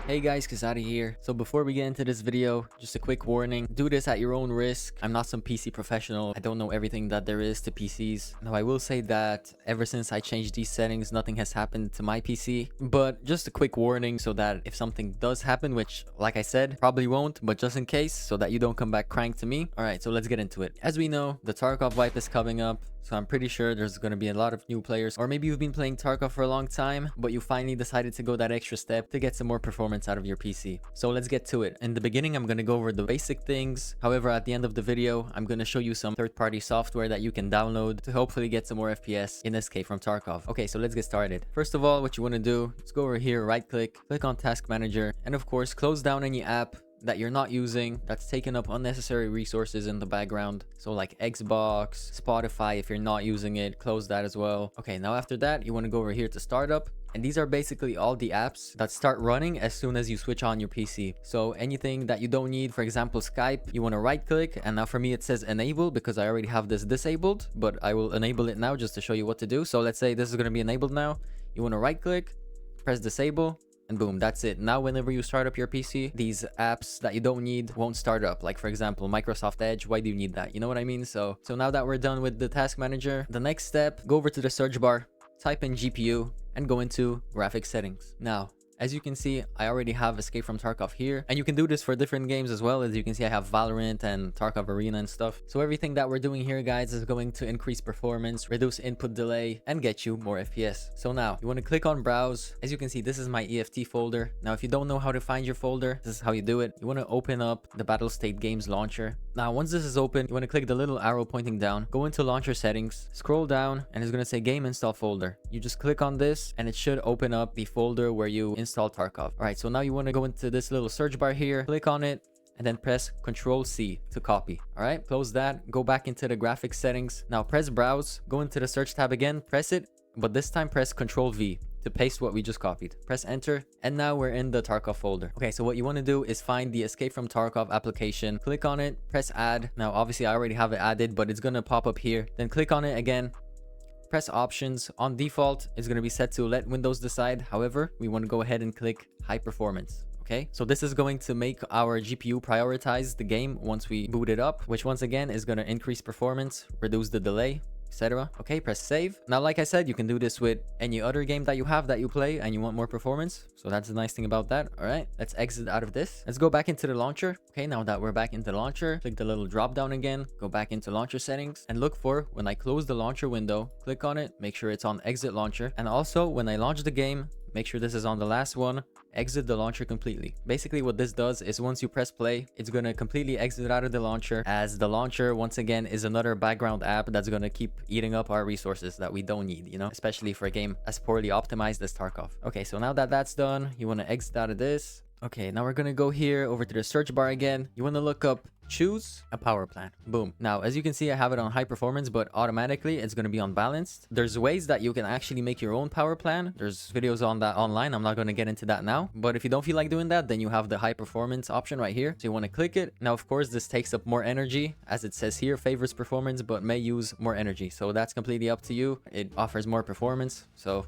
Hey guys, Kizati here. So before we get into this video, just a quick warning. Do this at your own risk. I'm not some PC professional. I don't know everything that there is to PCs. Now I will say that ever since I changed these settings, nothing has happened to my PC. But just a quick warning so that if something does happen, which like I said, probably won't, but just in case, so that you don't come back cranked to me. Alright, so let's get into it. As we know, the Tarkov wipe is coming up. So I'm pretty sure there's going to be a lot of new players, or maybe you've been playing Tarkov for a long time, but you finally decided to go that extra step to get some more performance out of your PC. So let's get to it. In the beginning, I'm going to go over the basic things. However, at the end of the video, I'm going to show you some third-party software that you can download to hopefully get some more FPS in this case from Tarkov. Okay, so let's get started. First of all, what you want to do is go over here, right click on Task Manager, and of course, close down any app that you're not using that's taking up unnecessary resources in the background. So like Xbox, Spotify, if you're not using it, close that as well. Okay, now after that, you want to go over here to startup. And these are basically all the apps that start running as soon as you switch on your PC. So anything that you don't need, for example, Skype, you want to right click. And now for me, it says enable because I already have this disabled, but I will enable it now just to show you what to do. So let's say this is going to be enabled now. You want to right click, press disable, and boom, that's it. Now whenever you start up your PC, these apps that you don't need won't start up. Like for example, Microsoft Edge, why do you need that? You know what I mean? So now that we're done with the task manager, the next step, go over to the search bar, type in GPU, and go into graphics settings. Now, as you can see, I already have Escape from Tarkov here, and you can do this for different games as well. As you can see, I have Valorant and Tarkov Arena and stuff. So everything that we're doing here, guys, is going to increase performance, reduce input delay, and get you more FPS. So now, you want to click on Browse. As you can see, this is my EFT folder. Now, if you don't know how to find your folder, this is how you do it. You want to open up the Battlestate Games Launcher. Now, once this is open, you want to click the little arrow pointing down, go into Launcher Settings, scroll down, and it's going to say Game Install Folder. You just click on this, and it should open up the folder where you install Tarkov. All right, so now you want to go into this little search bar here, click on it, and then press Ctrl-C to copy. All right, close that, go back into the graphics settings. Now press Browse, go into the search tab again, press it, but this time press Ctrl-V to paste what we just copied. Press enter, and now we're in the Tarkov folder. Okay, so what you want to do is find the Escape from Tarkov application, click on it, press add. Now obviously I already have it added, but it's gonna pop up here. Then click on it again, press options. On default, it's going to be set to let Windows decide. However, we want to go ahead and click high performance. Okay, so this is going to make our GPU prioritize the game once we boot it up, which once again is going to increase performance, reduce the delay, etc. Okay, press save. Now, like I said, you can do this with any other game that you have that you play and you want more performance. So that's the nice thing about that. All right, let's exit out of this. Let's go back into the launcher. Okay, now that we're back into the launcher, click the little drop down again, go back into launcher settings, and look for when I close the launcher window, click on it, make sure it's on exit launcher. And also when I launch the game, make sure this is on the last one, exit the launcher completely. Basically what this does is once you press play, it's going to completely exit out of the launcher, as the launcher once again is another background app that's going to keep eating up our resources that we don't need, you know, especially for a game as poorly optimized as Tarkov. Okay, so now that that's done, you want to exit out of this. Okay, now we're gonna go here over to the search bar again. You want to look up choose a power plan. Boom. Now, as you can see, I have it on high performance, but automatically it's going to be on balanced. There's ways that you can actually make your own power plan. There's videos on that online. I'm not going to get into that now, but if you don't feel like doing that, then you have the high performance option right here. So you want to click it. Now, of course, this takes up more energy, as it says here, favors performance, but may use more energy. So that's completely up to you. It offers more performance. So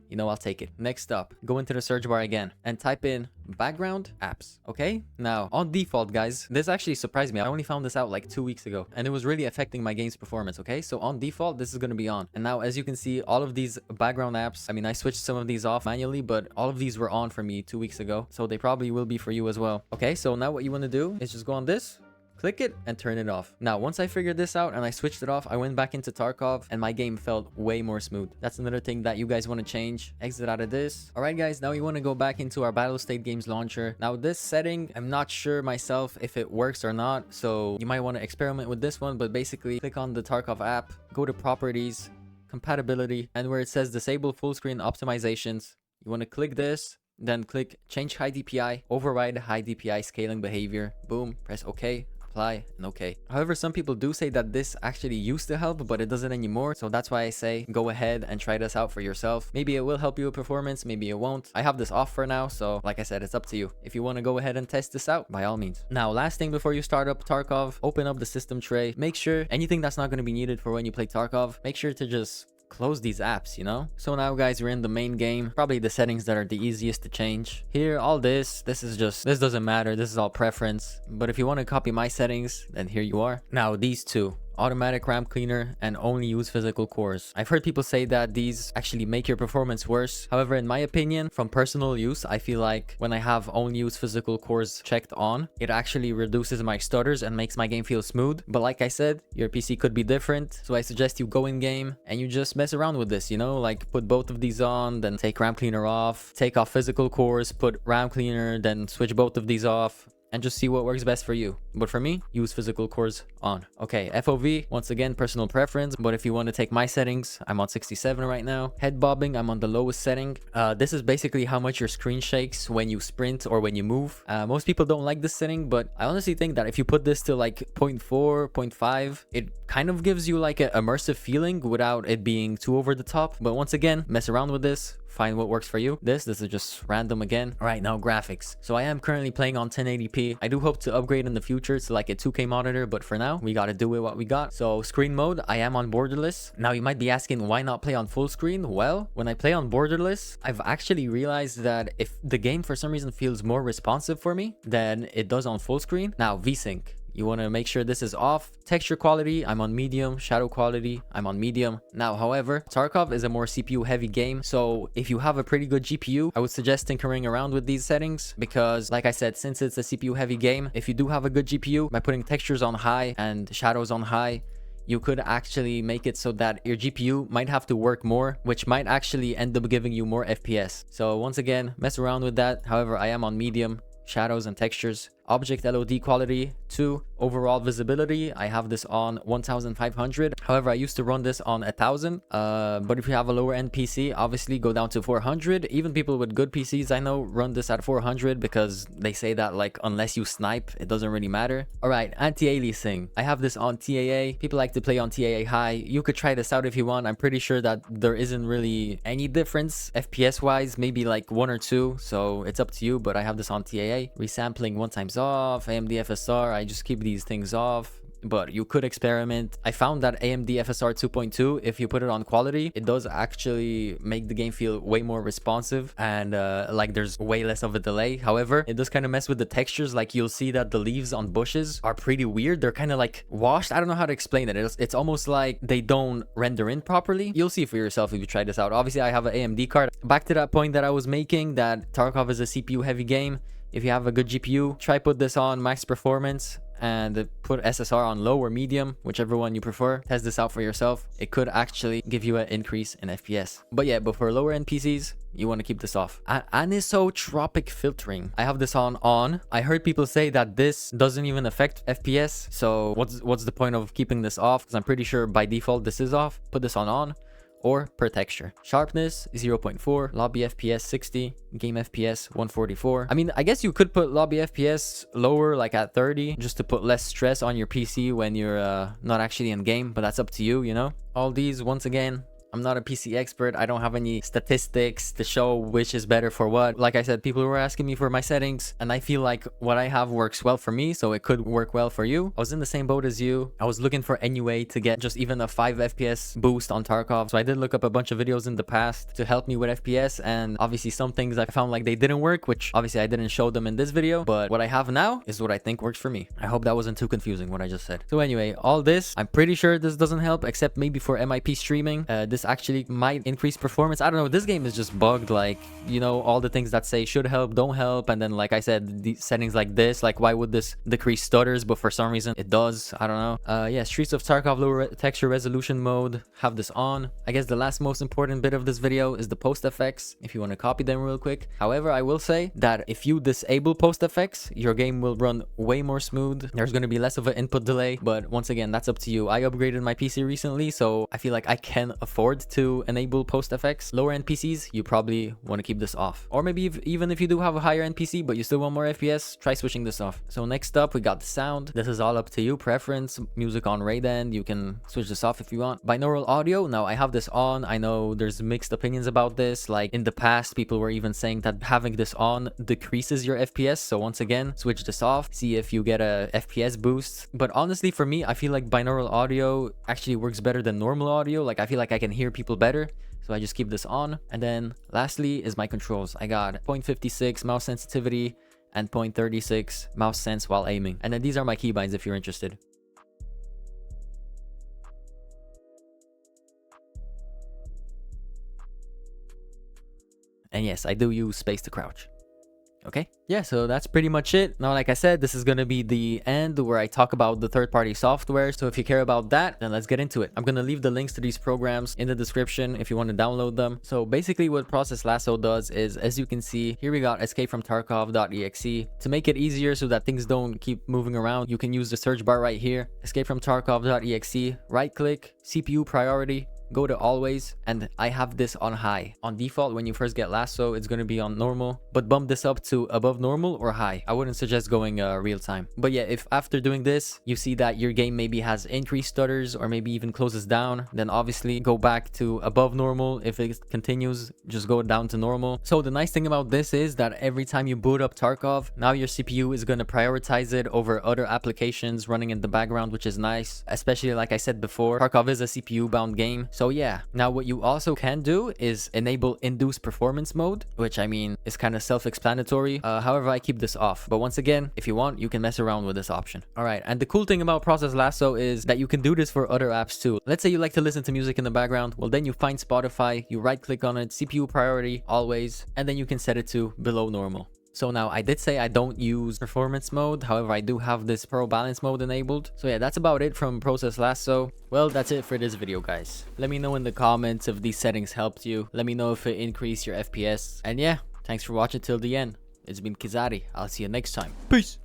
you know, I'll take it. Next up, go into the search bar again and type in background apps. Okay, now on default, guys, this actually surprised me. I only found this out like 2 weeks ago, and it was really affecting my game's performance. Okay, so on default, this is going to be on. And now, as you can see, all of these background apps, I mean, I switched some of these off manually, but all of these were on for me 2 weeks ago, so they probably will be for you as well. Okay, so now what you want to do is just go on this, click it, and turn it off. Now, once I figured this out and I switched it off, I went back into Tarkov and my game felt way more smooth. That's another thing that you guys want to change. Exit out of this. All right, guys, now you want to go back into our Battlestate Games Launcher. Now, this setting, I'm not sure myself if it works or not, so you might want to experiment with this one, but basically click on the Tarkov app, go to Properties, Compatibility, and where it says Disable Fullscreen Optimizations, you want to click this, then click Change High DPI, Override High DPI Scaling Behavior. Boom, press OK. Apply, and okay. However, some people do say that this actually used to help, but it doesn't anymore. So that's why I say go ahead and try this out for yourself. Maybe it will help you with performance, maybe it won't. I have this off for now, so like I said, it's up to you. If you want to go ahead and test this out, by all means. Now, last thing before you start up Tarkov, open up the system tray. Make sure anything that's not going to be needed for when you play Tarkov, make sure to just close these apps, you know? So now guys, we're in the main game, probably the settings that are the easiest to change. Here, all this doesn't matter. This is all preference. But if you want to copy my settings, then here you are. Now these two, automatic RAM cleaner and only use physical cores. I've heard people say that these actually make your performance worse. However, in my opinion, from personal use, I feel like when I have only use physical cores checked on, it actually reduces my stutters and makes my game feel smooth. But like I said, your PC could be different. So I suggest you go in game and you just mess around with this, you know, like put both of these on, then take RAM cleaner off, take off physical cores, put RAM cleaner, then switch both of these off, and just see what works best for you. But for me, use physical cores on. Okay, FOV, once again, personal preference. But if you want to take my settings, I'm on 67 right now. Head bobbing, I'm on the lowest setting. This is basically how much your screen shakes when you sprint or when you move. Most people don't like this setting, but I honestly think that if you put this to like 0.4, 0.5, it kind of gives you like an immersive feeling without it being too over the top. But once again, mess around with this. Find what works for you. This is just random again. All right, now graphics. So I am currently playing on 1080p. I do hope to upgrade in the future to like a 2K monitor, but for now, we got to do with what we got. So screen mode, I am on borderless. Now you might be asking, why not play on full screen? Well, when I play on borderless, I've actually realized that if the game for some reason feels more responsive for me than it does on full screen. Now VSync. You want to make sure this is off. Texture quality, I'm on medium. Shadow quality, I'm on medium. Now, however, Tarkov is a more CPU heavy game. So if you have a pretty good GPU, I would suggest tinkering around with these settings because like I said, since it's a CPU heavy game, if you do have a good GPU, by putting textures on high and shadows on high, you could actually make it so that your GPU might have to work more, which might actually end up giving you more FPS. So once again, mess around with that. However, I am on medium. Shadows and textures. Object LOD quality 2. Overall visibility, I have this on 1500. However, I used to run this on 1000. But if you have a lower end PC, obviously go down to 400. Even people with good PCs I know run this at 400 because they say that like unless you snipe, it doesn't really matter. All right, anti-aliasing. I have this on TAA. People like to play on TAA high. You could try this out if you want. I'm pretty sure that there isn't really any difference FPS wise, maybe like 1 or 2. So it's up to you, but I have this on TAA. Resampling 1 times off. AMD FSR, I just keep these things off, but you could experiment. I found that AMD FSR 2.2, if you put it on quality, it does actually make the game feel way more responsive and like there's way less of a delay. However, it does kind of mess with the textures. Like you'll see that the leaves on bushes are pretty weird. They're kind of like washed. I don't know how to explain it. It's almost like they don't render in properly. You'll see for yourself if you try this out. Obviously, I have an AMD card. Back to that point that I was making, that Tarkov is a CPU heavy game. If you have a good GPU, try put this on max performance and put SSR on low or medium, whichever one you prefer. Test this out for yourself. It could actually give you an increase in FPS. But yeah, but for lower end PCs, you want to keep this off. Anisotropic filtering. I have this on. I heard people say that this doesn't even affect FPS. So what's the point of keeping this off? Because I'm pretty sure by default this is off. Put this on. Or per texture. Sharpness 0.4, lobby FPS 60, game FPS 144. I mean, I guess you could put lobby FPS lower, like at 30, just to put less stress on your PC when you're not actually in game, but that's up to you, you know? All these, once again, I'm not a PC expert. I don't have any statistics to show which is better for what. Like I said, people were asking me for my settings, and I feel like what I have works well for me, so it could work well for you. I was in the same boat as you. I was looking for any way to get just even a 5 FPS boost on Tarkov. So I did look up a bunch of videos in the past to help me with FPS, and obviously some things I found like they didn't work, which obviously I didn't show them in this video, but what I have now is what I think works for me. I hope that wasn't too confusing what I just said. So anyway, all this, I'm pretty sure this doesn't help, except maybe for MIP streaming. This actually might increase performance. I don't know, this game is just bugged. Like, you know, all the things that say should help don't help, and then like I said, the settings like this, like why would this decrease stutters, but for some reason it does. I don't know. Yeah, Streets of Tarkov lower texture resolution mode, have this on. I guess the last most important bit of this video is the PostFX, if you want to copy them real quick. However, I will say that if you disable PostFX, your game will run way more smooth. There's going to be less of an input delay, but once again, that's up to you. I upgraded my PC recently, so I feel like I can afford to enable PostFX. Lower end PCs, you probably want to keep this off, or maybe even if you do have a higher end PC but you still want more FPS, try switching this off. So next up, we got the sound. This is all up to you. Preference, music on right end, you can switch this off if you want. Binaural audio, now I have this on. I know there's mixed opinions about this. Like in the past, people were even saying that having this on decreases your FPS. So once again, switch this off, see if you get a FPS boost. But honestly, for me, I feel like binaural audio actually works better than normal audio. Like I feel like I can hear hear people better. So I just keep this on. And then lastly is my controls. I got 0.56 mouse sensitivity and 0.36 mouse sense while aiming. And then these are my keybinds if you're interested. And yes, I do use space to crouch. Okay, yeah, so that's pretty much it. Now, like I said, this is going to be the end where I talk about the third-party software. So if you care about that, then let's get into it. I'm going to leave the links to these programs in the description if you want to download them. So basically what Process Lasso does is, as you can see, here we got escape from Tarkov.exe. To make it easier so that things don't keep moving around, you can use the search bar right here, escape from Tarkov.exe, right click, CPU priority, go to always, and I have this on high. On default, when you first get Lasso, it's going to be on normal, but bump this up to above normal or high. I wouldn't suggest going real time. But yeah, if after doing this, you see that your game maybe has increased stutters or maybe even closes down, then obviously go back to above normal. If it continues, just go down to normal. So the nice thing about this is that every time you boot up Tarkov, now your CPU is going to prioritize it over other applications running in the background, which is nice. Especially like I said before, Tarkov is a CPU bound game. So yeah, now what you also can do is enable induced performance mode, which I mean is kind of self-explanatory. However, I keep this off. But once again, if you want, you can mess around with this option. All right, and the cool thing about Process Lasso is that you can do this for other apps too. Let's say you like to listen to music in the background. Well, then you find Spotify, you right click on it, CPU priority, always, and then you can set it to below normal. So now I did say I don't use performance mode. However, I do have this pro balance mode enabled. So yeah, that's about it from Process Lasso. Well, that's it for this video, guys. Let me know in the comments if these settings helped you. Let me know if it increased your FPS. And yeah, thanks for watching till the end. It's been Kizati. I'll see you next time. Peace.